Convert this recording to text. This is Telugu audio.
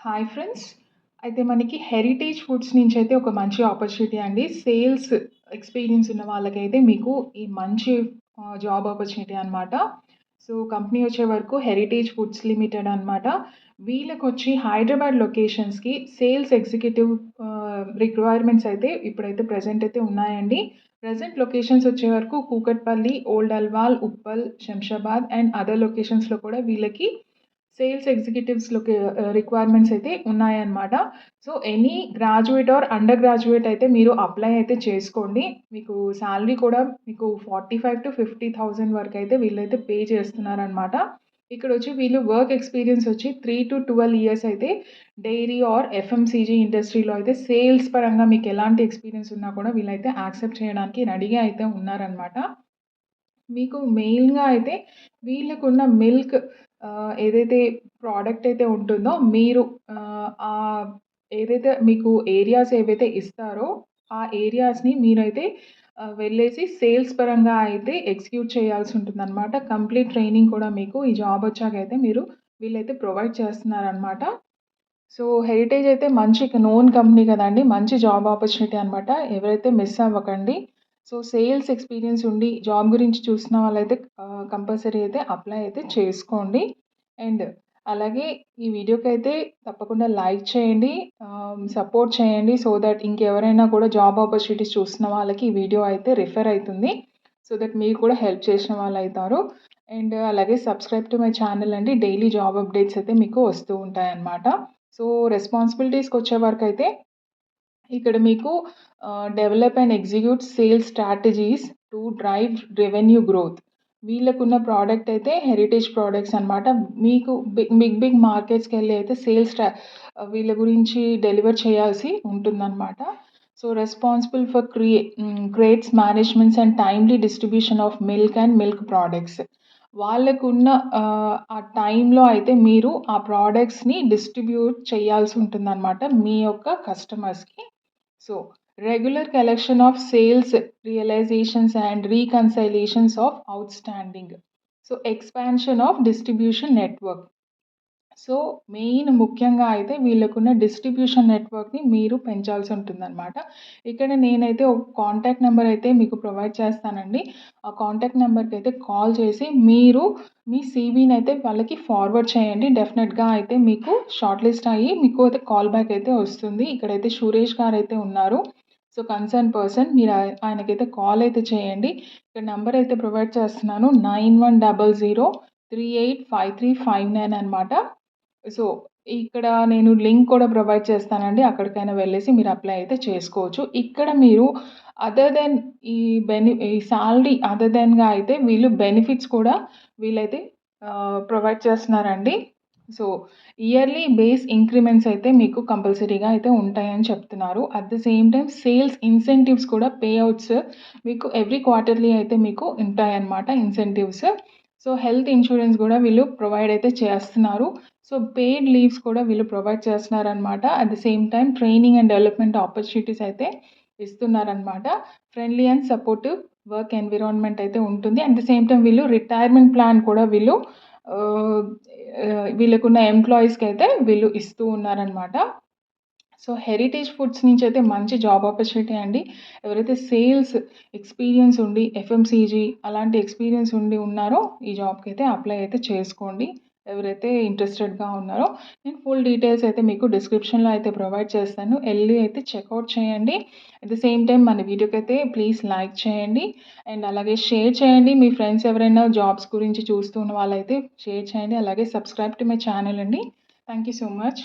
Hi friends. అయితే మనకి హెరిటేజ్ ఫుడ్స్ నుంచయితే ఒక మంచి ఆపర్చునిటీ అండి. సేల్స్ ఎక్స్‌పీరియన్స్ ఉన్న వాళ్ళకైతే మీకు ఈ మంచి జాబ్ ఆపర్చునిటీ అనమాట. సో, కంపెనీ వచ్చే వరకు హెరిటేజ్ ఫుడ్స్ లిమిటెడ్ అనమాట. వీళ్ళకొచ్చి హైదరాబాద్ లొకేషన్స్‌కి సేల్స్ ఎగ్జిక్యూటివ్ రిక్వైర్మెంట్స్ అయితే ఇప్పుడైతే ప్రెజెంట్ అయితే ఉన్నాయండి. ప్రెజెంట్ లొకేషన్స్ వచ్చే వరకు Kukatpally, old Alwal, Uppal, Shamshabad and other లొకేషన్స్‌లో కూడా వీళ్ళకి సేల్స్ ఎగ్జిక్యూటివ్స్‌లోకి రిక్వైర్మెంట్స్ అయితే ఉన్నాయన్నమాట. So, any graduate or undergraduate అయితే మీరు అప్లై అయితే చేసుకోండి. మీకు సాలరీ కూడా మీకు 45,000-50,000 వరకైతే వీళ్ళైతే పే చేస్తున్నారనమాట. ఇక్కడొచ్చి వీళ్ళు వర్క్ ఎక్స్‌పీరియన్స్ వచ్చి 3-12 ఇయర్స్ అయితే డైరీ ఆర్ ఎఫ్ఎంసీజీ ఇండస్ట్రీలో అయితే సేల్స్ పరంగా మీకు ఎలాంటి ఎక్స్‌పీరియన్స్ ఉన్నా కూడా వీళ్ళైతే యాక్సెప్ట్ చేయడానికి రెడీగా అయితే ఉన్నారనమాట. మీకు మెయిన్‌గా అయితే వీళ్ళకున్న మిల్క్ ఏదైతే ప్రోడక్ట్ అయితే ఉంటుందో మీరు ఏదైతే మీకు ఏరియాస్ ఏవైతే ఇస్తారో, ఆ ఏరియాస్‌ని మీరైతే వెళ్ళేసి సేల్స్ పరంగా అయితే ఎగ్జిక్యూట్ చేయాల్సి ఉంటుందనమాట. కంప్లీట్ ట్రైనింగ్ కూడా మీకు ఈ జాబ్ వచ్చాకైతే వీళ్ళైతే ప్రొవైడ్ చేస్తున్నారనమాట. సో, హెరిటేజ్ అయితే మంచి నోన్ కంపెనీ కదండీ! మంచి జాబ్ ఆపర్చునిటీ అనమాట. ఎవరైతే మిస్ అవ్వకండి. సో, సేల్స్ ఎక్స్‌పీరియన్స్ ఉండి జాబ్ గురించి చూస్తున్న వాళ్ళైతే కంపల్సరీ అయితే అప్లై అయితే చేసుకోండి. అండ్ అలాగే ఈ వీడియోకైతే తప్పకుండా లైక్ చేయండి. సపోర్ట్ చేయండి. సో దట్ ఇంకెవరైనా కూడా జాబ్ ఆపర్చునిటీస్ చూస్తున్న వాళ్ళకి ఈ వీడియో అయితే రిఫర్ అయితుంది. సో దట్ మీరు కూడా హెల్ప్ చేసిన వాళ్ళైతారు. అండ్ అలాగే సబ్స్క్రైబ్ టు మై ఛానల్ అండి. డైలీ జాబ్ అప్డేట్స్ అయితే మీకు వస్తూ ఉంటాయన్నమాట. సో, రెస్పాన్సిబిలిటీస్‌కొచ్చే వరకైతే ఇక్కడ మీకు develop and execute sales strategies to drive revenue growth. వీళ్ళకున్న ప్రోడక్ట్ అయితే హెరిటేజ్ ప్రొడక్ట్స్ అనమాట. మీకు బిగ్ మార్కెట్స్‌కెళ్ళి అయితే వీళ్ళ గురించి డెలివర్ చేయాల్సి ఉంటుందనమాట. So, responsible for crates managements and timely distribution of milk and milk products. వాళ్ళకున్న ఆ టైంలో అయితే మీరు ఆ ప్రొడక్ట్స్‌ని డిస్ట్రిబ్యూట్ చేయాల్సి ఉంటుందనమాట మీ యొక్క కస్టమర్స్‌కి. So, regular collection of sales realisations and reconciliations of outstanding. So, expansion of distribution network. So, main ముఖ్యంగా అయితే వీళ్ళకున్న డిస్ట్రిబ్యూషన్ నెట్‌వర్క్‌ని మీరు పెంచాల్సి ఉంటుందనమాట. ఇక్కడ నేనైతే ఒక కాంటాక్ట్ నంబర్ అయితే మీకు ప్రొవైడ్ చేస్తానండి. ఆ కాంటాక్ట్ నంబర్‌కైతే కాల్ చేసి మీరు మీ సీవీనైతే వాళ్ళకి ఫార్వర్డ్ చేయండి. డెఫినెట్‌గా అయితే మీకు షార్ట్ లిస్ట్ అయ్యి మీకు అయితే కాల్ బ్యాక్ అయితే వస్తుంది. ఇక్కడైతే సురేష్ గారైతే ఉన్నారు. సో, కన్సర్న్ పర్సన్ మీరు ఆయనకైతే కాల్ అయితే చేయండి. ఇక్కడ నంబర్ అయితే ప్రొవైడ్ చేస్తున్నాను. 9100385359 అనమాట. సో, ఇక్కడ నేను లింక్ కూడా ప్రొవైడ్ చేస్తానండి. అక్కడికైనా వెళ్ళేసి మీరు అప్లై అయితే చేసుకోవచ్చు. ఇక్కడ మీరు అదర్ దెన్ ఈ సాలరీ అదర్ దెన్‌గా అయితే వీళ్ళు బెనిఫిట్స్ కూడా వీళ్ళైతే ప్రొవైడ్ చేస్తున్నారండి. సో, ఇయర్లీ బేస్ ఇంక్రిమెంట్స్ అయితే మీకు కంపల్సరీగా అయితే ఉంటాయని చెప్తున్నారు. At the same time sales incentives కూడా పే ఔట్స్ మీకు ఎవ్రీ క్వార్టర్లీ అయితే మీకు ఉంటాయన్నమాట ఇన్సెంటివ్స్. సో, హెల్త్ ఇన్స్యూరెన్స్ గూడా వీళ్ళు ప్రొవైడ్ అయితే చేస్తున్నారు. సో, పెయిడ్ లీవ్స్ కూడా వీళ్ళు ప్రొవైడ్ చేస్తున్నారనమాట. At the same time training and development opportunities అయితే ఇస్తున్నారనమాట. Friendly and supportive work environment అయితే ఉంటుంది. అట్ ద సేమ్ టైమ్ వీళ్ళు రిటైర్మెంట్ ప్లాన్ కూడా ఆహ్, వీళ్ళకున్న ఎంప్లాయీస్‌కైతే వీళ్ళు ఇస్తూ ఉన్నారనమాట. సో, హెరిటేజ్ ఫుడ్స్ నుంచయితే మంచి జాబ్ ఆపర్చునిటీ అండి. ఎవరైతే సేల్స్ ఎక్స్‌పీరియన్స్ ఉండి, ఎఫ్ఎంసీజీ అలాంటి ఎక్స్‌పీరియన్స్ ఉండి ఉన్నారో, ఈ జాబ్‌కైతే అప్లై అయితే చేసుకోండి. ఎవరైతే ఇంట్రెస్టెడ్‌గా ఉన్నారో, నేను ఫుల్ డీటెయిల్స్ అయితే మీకు డిస్క్రిప్షన్‌లో అయితే ప్రొవైడ్ చేస్తాను. ఎళ్లి అయితే చెక్‌ఔట్ చేయండి. అట్ ద సేమ్ టైమ్ మన వీడియోకైతే ప్లీజ్ లైక్ చేయండి. అండ్ అలాగే షేర్ చేయండి. మీ ఫ్రెండ్స్ ఎవరైనా జాబ్స్ గురించి చూస్తున్న వాళ్ళైతే షేర్ చేయండి. అలాగే సబ్స్క్రైబ్ టు మై ఛానల్ అండి. Thank you so much.